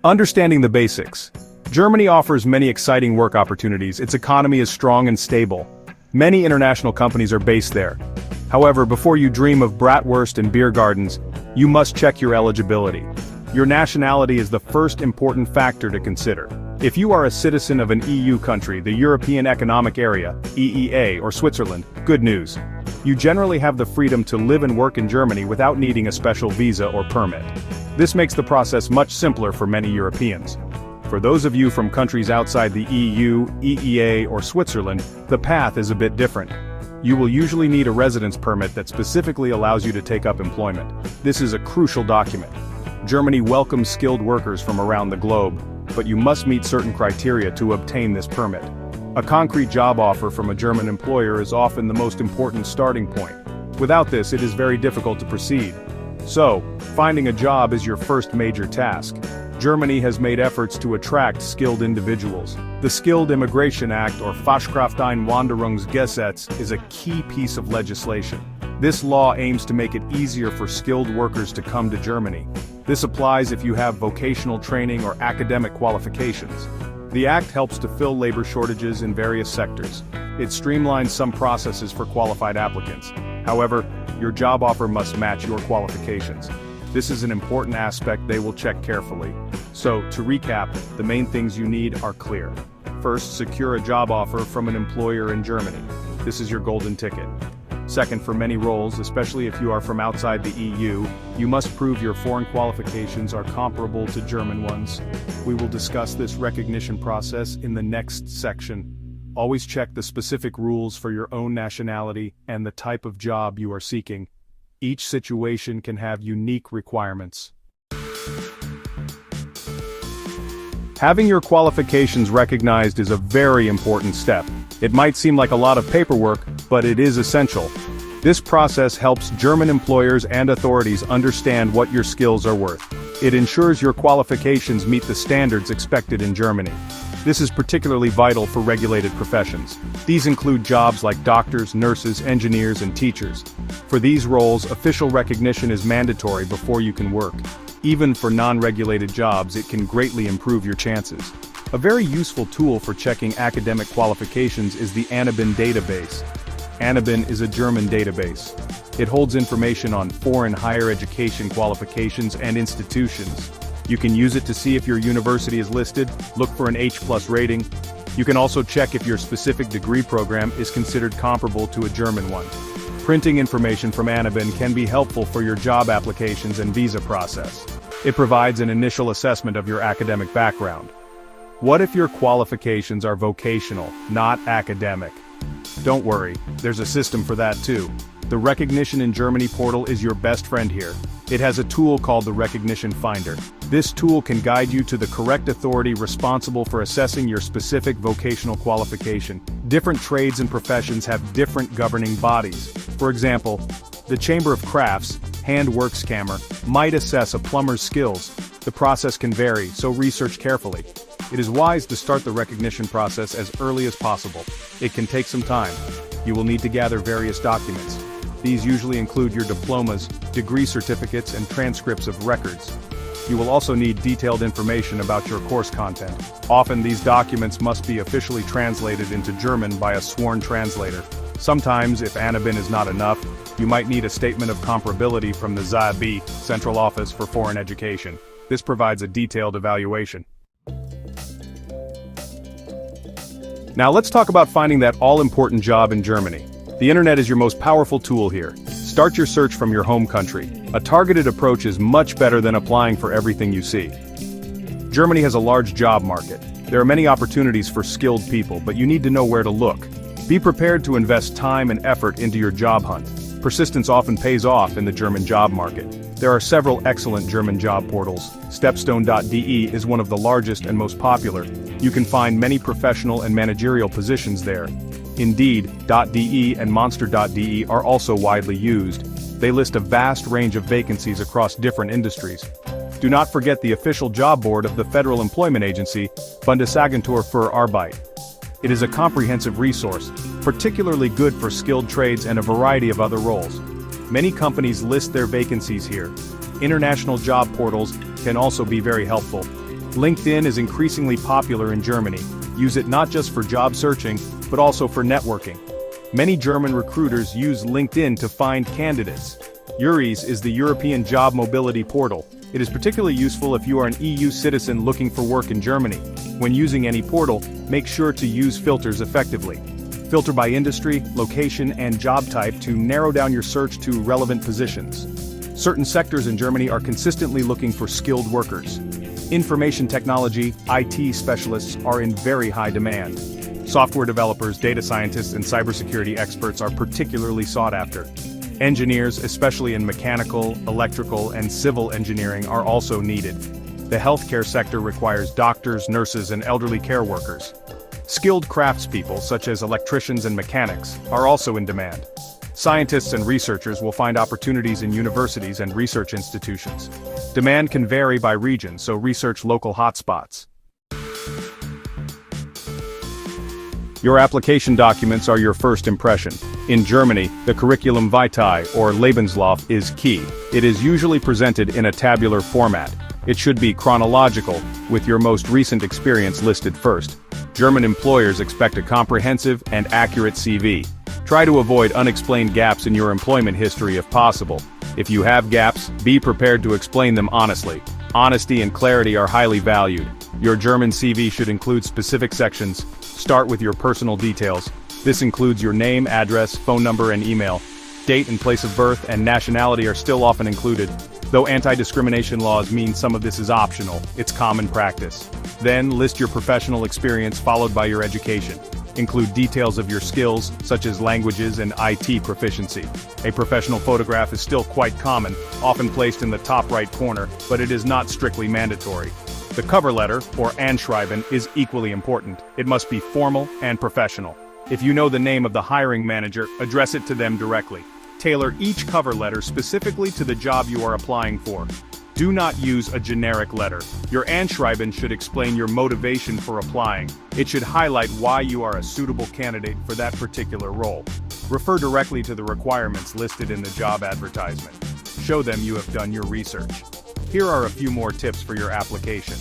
Understanding the basics. Germany offers many exciting work opportunities. Its economy is strong and stable. Many international companies are based there. However, before you dream of bratwurst and beer gardens, you must check your eligibility. Your nationality is the first important factor to consider. If you are a citizen of an EU country, the European Economic Area, EEA, or Switzerland, good news. You generally have the freedom to live and work in Germany without needing a special visa or permit. This makes the process much simpler for many Europeans. For those of you from countries outside the EU, EEA, or Switzerland, the path is a bit different. You will usually need a residence permit that specifically allows you to take up employment. This is a crucial document. Germany welcomes skilled workers from around the globe, but you must meet certain criteria to obtain this permit. A concrete job offer from a German employer is often the most important starting point. Without this, it is very difficult to proceed. So, finding a job is your first major task. Germany has made efforts to attract skilled individuals. The Skilled Immigration Act, or Fachkrafteinwanderungsgesetz, is a key piece of legislation. This law aims to make it easier for skilled workers to come to Germany. This applies if you have vocational training or academic qualifications. The act helps to fill labor shortages in various sectors. It streamlines some processes for qualified applicants. However, your job offer must match your qualifications. This is an important aspect they will check carefully. So, to recap, the main things you need are clear. First, secure a job offer from an employer in Germany. This is your golden ticket. Second, for many roles, especially if you are from outside the EU, you must prove your foreign qualifications are comparable to German ones. We will discuss this recognition process in the next section. Always check the specific rules for your own nationality and the type of job you are seeking. Each situation can have unique requirements. Having your qualifications recognized is a very important step. It might seem like a lot of paperwork, but it is essential. This process helps German employers and authorities understand what your skills are worth. It ensures your qualifications meet the standards expected in Germany. This is particularly vital for regulated professions. These include jobs like doctors, nurses, engineers, and teachers. For these roles, official recognition is mandatory before you can work. Even for non-regulated jobs, it can greatly improve your chances. A very useful tool for checking academic qualifications is the ANABIN database. ANABIN is a German database. It holds information on foreign higher education qualifications and institutions. You can use it to see if your university is listed, look for an H+ rating. You can also check if your specific degree program is considered comparable to a German one. Printing information from ANABIN can be helpful for your job applications and visa process. It provides an initial assessment of your academic background. What if your qualifications are vocational, not academic? Don't worry, there's a system for that too. The Recognition in Germany portal is your best friend here. It has a tool called the Recognition Finder. This tool can guide you to the correct authority responsible for assessing your specific vocational qualification. Different trades and professions have different governing bodies. For example, the Chamber of Crafts, Handwerkskammer, might assess a plumber's skills. The process can vary, so research carefully. It is wise to start the recognition process as early as possible. It can take some time. You will need to gather various documents. These usually include your diplomas, degree certificates, and transcripts of records. You will also need detailed information about your course content. Often these documents must be officially translated into German by a sworn translator. Sometimes, if ANABIN is not enough, you might need a statement of comparability from the ZAB, Central Office for Foreign Education. This provides a detailed evaluation. Now let's talk about finding that all-important job in Germany. The internet is your most powerful tool here. Start your search from your home country. A targeted approach is much better than applying for everything you see. Germany has a large job market. There are many opportunities for skilled people, but you need to know where to look. Be prepared to invest time and effort into your job hunt. Persistence often pays off in the German job market. There are several excellent German job portals. Stepstone.de is one of the largest and most popular. You can find many professional and managerial positions there. Indeed.de and Monster.de are also widely used. They list a vast range of vacancies across different industries. Do not forget the official job board of the Federal Employment Agency, Bundesagentur für Arbeit. It is a comprehensive resource, particularly good for skilled trades and a variety of other roles. Many companies list their vacancies here. International job portals can also be very helpful. LinkedIn is increasingly popular in Germany. Use it not just for job searching, but also for networking. Many German recruiters use LinkedIn to find candidates. URIs is the European Job Mobility Portal. It is particularly useful if you are an EU citizen looking for work in Germany. When using any portal, make sure to use filters effectively. Filter by industry, location, and job type to narrow down your search to relevant positions. Certain sectors in Germany are consistently looking for skilled workers. Information technology, IT specialists are in very high demand. Software developers, data scientists, and cybersecurity experts are particularly sought after. Engineers, especially in mechanical, electrical, and civil engineering, are also needed. The healthcare sector requires doctors, nurses, and elderly care workers. Skilled craftspeople, such as electricians and mechanics, are also in demand. Scientists and researchers will find opportunities in universities and research institutions. Demand can vary by region, so research local hotspots. Your application documents are your first impression. In Germany, the curriculum vitae, or Lebenslauf, is key. It is usually presented in a tabular format. It should be chronological, with your most recent experience listed first. German employers expect a comprehensive and accurate CV. Try to avoid unexplained gaps in your employment history if possible. If you have gaps, be prepared to explain them honestly. Honesty and clarity are highly valued. Your German CV should include specific sections. Start with your personal details. This includes your name, address, phone number, and email. Date and place of birth and nationality are still often included. Though anti-discrimination laws mean some of this is optional, it's common practice. Then, list your professional experience followed by your education. Include details of your skills, such as languages and IT proficiency. A professional photograph is still quite common, often placed in the top right corner, but it is not strictly mandatory. The cover letter, or Anschreiben, is equally important. It must be formal and professional. If you know the name of the hiring manager, address it to them directly. Tailor each cover letter specifically to the job you are applying for. Do not use a generic letter. Your Anschreiben should explain your motivation for applying. It should highlight why you are a suitable candidate for that particular role. Refer directly to the requirements listed in the job advertisement. Show them you have done your research. Here are a few more tips for your application.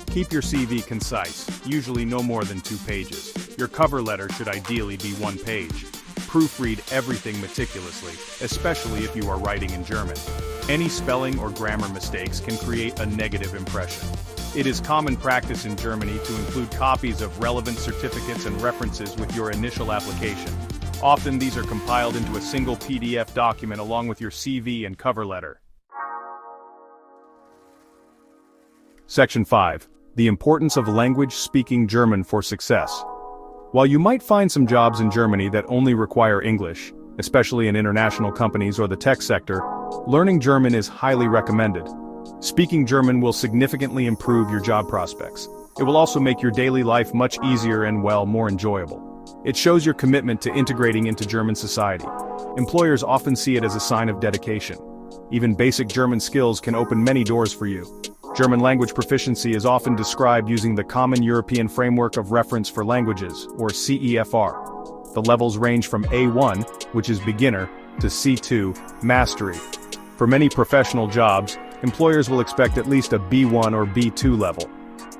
Keep your CV concise, usually no more than 2 pages. Your cover letter should ideally be 1 page. Proofread everything meticulously, especially if you are writing in German. Any spelling or grammar mistakes can create a negative impression. It is common practice in Germany to include copies of relevant certificates and references with your initial application. Often these are compiled into a single PDF document along with your CV and cover letter. Section 5. The importance of language-speaking German for success. While you might find some jobs in Germany that only require English, especially in international companies or the tech sector, learning German is highly recommended. Speaking German will significantly improve your job prospects. It will also make your daily life much easier and, well, more enjoyable. It shows your commitment to integrating into German society. Employers often see it as a sign of dedication. Even basic German skills can open many doors for you. German language proficiency is often described using the Common European Framework of Reference for Languages, or CEFR. The levels range from A1, which is beginner, to C2, mastery. For many professional jobs, employers will expect at least a B1 or B2 level.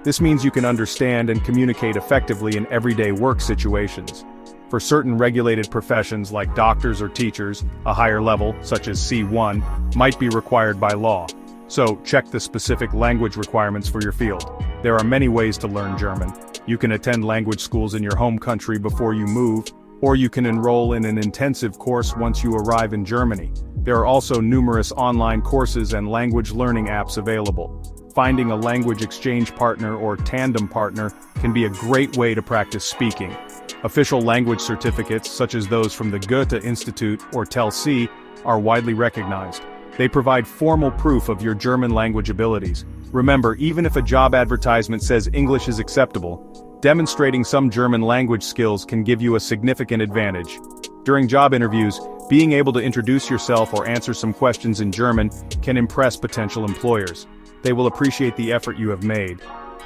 This means you can understand and communicate effectively in everyday work situations. For certain regulated professions like doctors or teachers, a higher level, such as C1, might be required by law. So, check the specific language requirements for your field. There are many ways to learn German. You can attend language schools in your home country before you move, or you can enroll in an intensive course once you arrive in Germany. There are also numerous online courses and language learning apps available. Finding a language exchange partner or tandem partner can be a great way to practice speaking. Official language certificates, such as those from the Goethe Institute or TEL-C, are widely recognized. They provide formal proof of your German language abilities. Remember, even if a job advertisement says English is acceptable, demonstrating some German language skills can give you a significant advantage. During job interviews, being able to introduce yourself or answer some questions in German can impress potential employers. They will appreciate the effort you have made.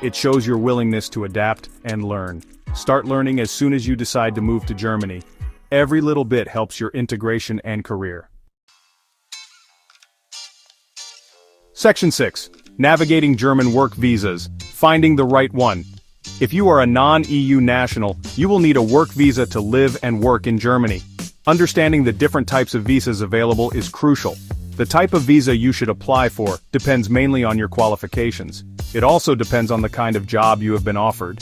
It shows your willingness to adapt and learn. Start learning as soon as you decide to move to Germany. Every little bit helps your integration and career. Section 6. Navigating German work visas. Finding the right one. If you are a non-EU national, you will need a work visa to live and work in Germany. Understanding the different types of visas available is crucial. The type of visa you should apply for depends mainly on your qualifications. It also depends on the kind of job you have been offered.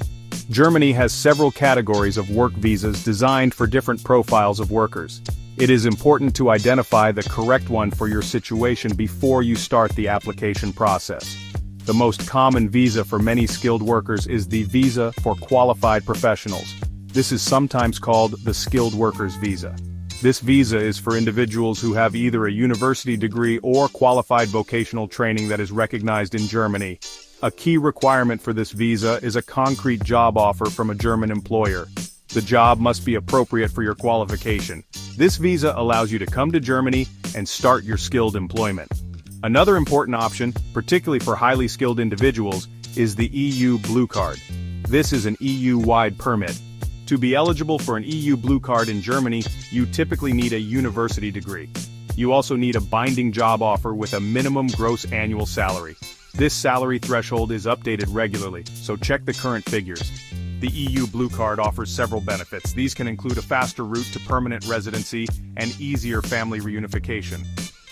Germany has several categories of work visas designed for different profiles of workers. It is important to identify the correct one for your situation before you start the application process. The most common visa for many skilled workers is the Visa for Qualified Professionals. This is sometimes called the Skilled Workers Visa. This visa is for individuals who have either a university degree or qualified vocational training that is recognized in Germany. A key requirement for this visa is a concrete job offer from a German employer. The job must be appropriate for your qualification. This visa allows you to come to Germany and start your skilled employment. Another important option, particularly for highly skilled individuals, is the EU Blue Card. This is an EU-wide permit. To be eligible for an EU Blue Card in Germany, you typically need a university degree. You also need a binding job offer with a minimum gross annual salary. This salary threshold is updated regularly, so check the current figures. The EU Blue Card offers several benefits. These can include a faster route to permanent residency and easier family reunification.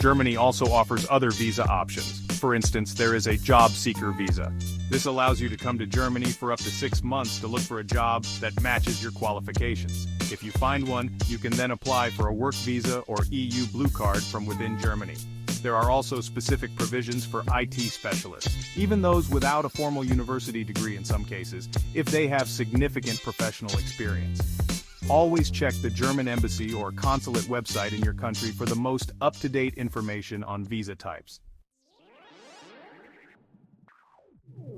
Germany also offers other visa options. For instance, there is a job seeker visa. This allows you to come to Germany for up to 6 months to look for a job that matches your qualifications. If you find one, you can then apply for a work visa or EU Blue Card from within Germany. There are also specific provisions for IT specialists, even those without a formal university degree in some cases, if they have significant professional experience. Always check the German embassy or consulate website in your country for the most up-to-date information on visa types.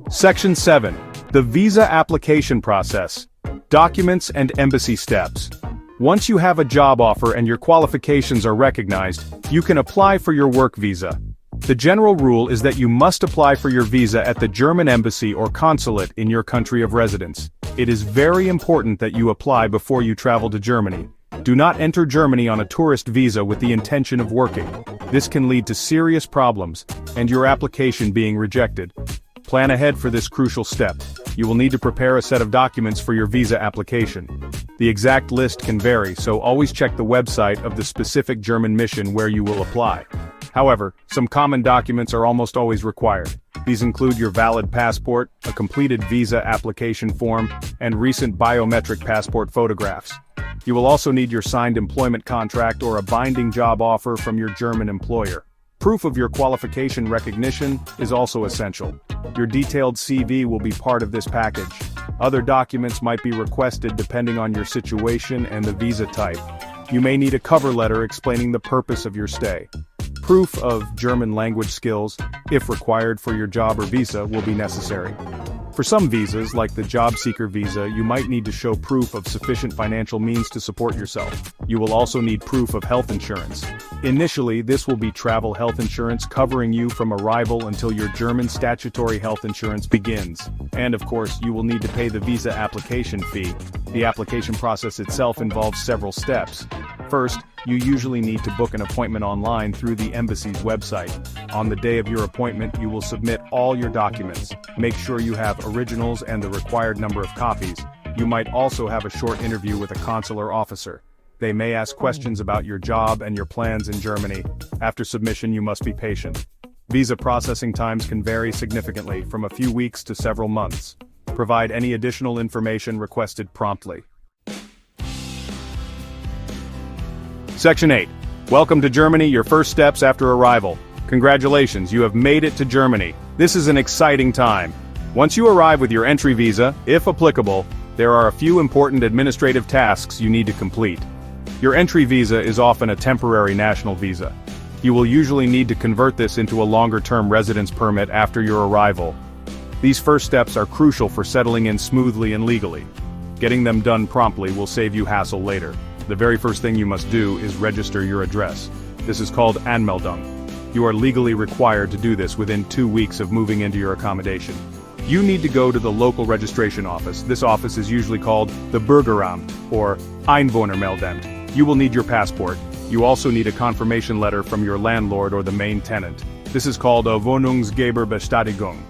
Section 7. The Visa Application Process. Documents and Embassy Steps. Once you have a job offer and your qualifications are recognized, you can apply for your work visa. The general rule is that you must apply for your visa at the German embassy or consulate in your country of residence. It is very important that you apply before you travel to Germany. Do not enter Germany on a tourist visa with the intention of working. This can lead to serious problems, and your application being rejected. Plan ahead for this crucial step. You will need to prepare a set of documents for your visa application. The exact list can vary, so always check the website of the specific German mission where you will apply. However, some common documents are almost always required. These include your valid passport, a completed visa application form, and recent biometric passport photographs. You will also need your signed employment contract or a binding job offer from your German employer. Proof of your qualification recognition is also essential. Your detailed CV will be part of this package. Other documents might be requested depending on your situation and the visa type. You may need a cover letter explaining the purpose of your stay. Proof of German language skills, if required for your job or visa, will be necessary. For some visas, like the job seeker visa, you might need to show proof of sufficient financial means to support yourself. You will also need proof of health insurance. Initially, this will be travel health insurance covering you from arrival until your German statutory health insurance begins. And of course, you will need to pay the visa application fee. The application process itself involves several steps. First, you usually need to book an appointment online through the embassy's website. On the day of your appointment, you will submit all your documents. Make sure you have originals and the required number of copies. You might also have a short interview with a consular officer. They may ask questions about your job and your plans in Germany. After submission, you must be patient. Visa processing times can vary significantly, from a few weeks to several months. Provide any additional information requested promptly. Section 8. Welcome to Germany, your first steps after arrival. Congratulations, you have made it to Germany. This is an exciting time. Once you arrive with your entry visa, if applicable, there are a few important administrative tasks you need to complete. Your entry visa is often a temporary national visa. You will usually need to convert this into a longer-term residence permit after your arrival. These first steps are crucial for settling in smoothly and legally. Getting them done promptly will save you hassle later. The very first thing you must do is register your address. This is called Anmeldung. You are legally required to do this within 2 weeks of moving into your accommodation. You need to go to the local registration office. This office is usually called the Bürgeramt or Einwohnermeldeamt. You will need your passport. You also need a confirmation letter from your landlord or the main tenant. This is called a Wohnungsgeberbestätigung.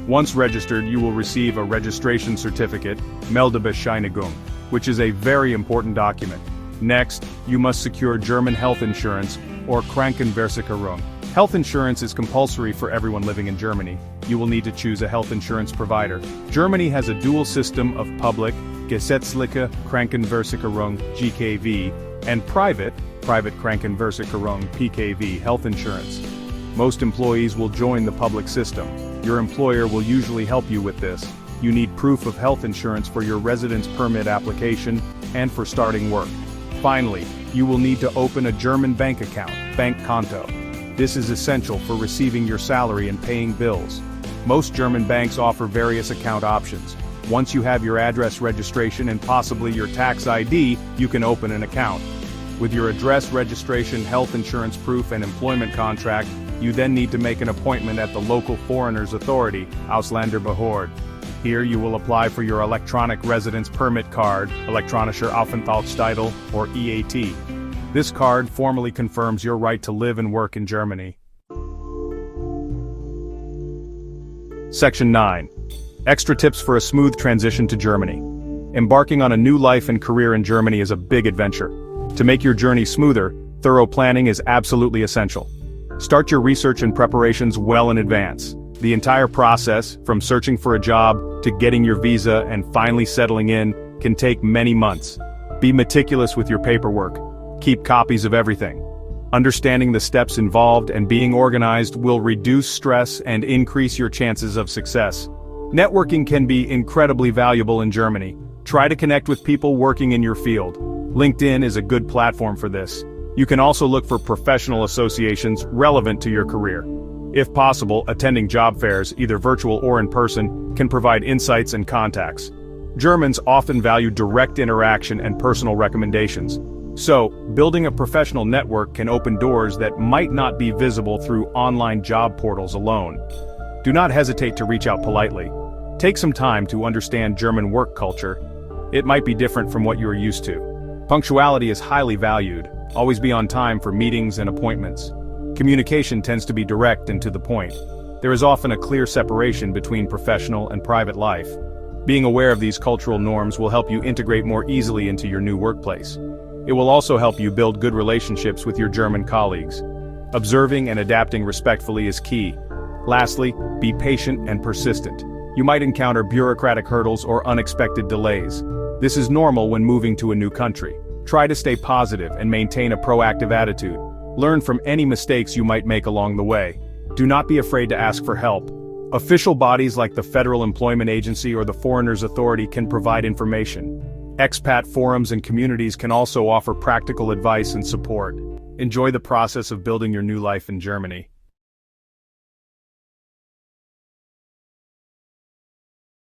Once registered, you will receive a registration certificate, Meldebescheinigung, which is a very important document. Next, you must secure German health insurance, or Krankenversicherung. Health insurance is compulsory for everyone living in Germany. You will need to choose a health insurance provider. Germany has a dual system of public, gesetzliche Krankenversicherung, GKV, and private Krankenversicherung, PKV, health insurance. Most employees will join the public system. Your employer will usually help you with this. You need proof of health insurance for your residence permit application and for starting work. Finally, you will need to open a German bank account, Bankkonto. This is essential for receiving your salary and paying bills. Most German banks offer various account options. Once you have your address registration and possibly your tax ID, you can open an account. With your address registration, health insurance proof, and employment contract, you then need to make an appointment at the local foreigners authority, Ausländerbehörde. Here you will apply for your electronic residence permit card, Elektronischer Aufenthaltstitel, or EAT. This card formally confirms your right to live and work in Germany. Section 9. Extra tips for a smooth transition to Germany. Embarking on a new life and career in Germany is a big adventure. To make your journey smoother, thorough planning is absolutely essential. Start your research and preparations well in advance. The entire process, from searching for a job to getting your visa and finally settling in, can take many months. Be meticulous with your paperwork. Keep copies of everything. Understanding the steps involved and being organized will reduce stress and increase your chances of success. Networking can be incredibly valuable in Germany. Try to connect with people working in your field. LinkedIn is a good platform for this. You can also look for professional associations relevant to your career. If possible, attending job fairs, either virtual or in person, can provide insights and contacts. Germans often value direct interaction and personal recommendations. So, building a professional network can open doors that might not be visible through online job portals alone. Do not hesitate to reach out politely. Take some time to understand German work culture. It might be different from what you are used to. Punctuality is highly valued. Always be on time for meetings and appointments. Communication tends to be direct and to the point. There is often a clear separation between professional and private life. Being aware of these cultural norms will help you integrate more easily into your new workplace. It will also help you build good relationships with your German colleagues. Observing and adapting respectfully is key. Lastly, be patient and persistent. You might encounter bureaucratic hurdles or unexpected delays. This is normal when moving to a new country. Try to stay positive and maintain a proactive attitude. Learn from any mistakes you might make along the way. Do not be afraid to ask for help. Official bodies like the Federal Employment Agency or the Foreigners Authority can provide information. Expat forums and communities can also offer practical advice and support. Enjoy the process of building your new life in Germany.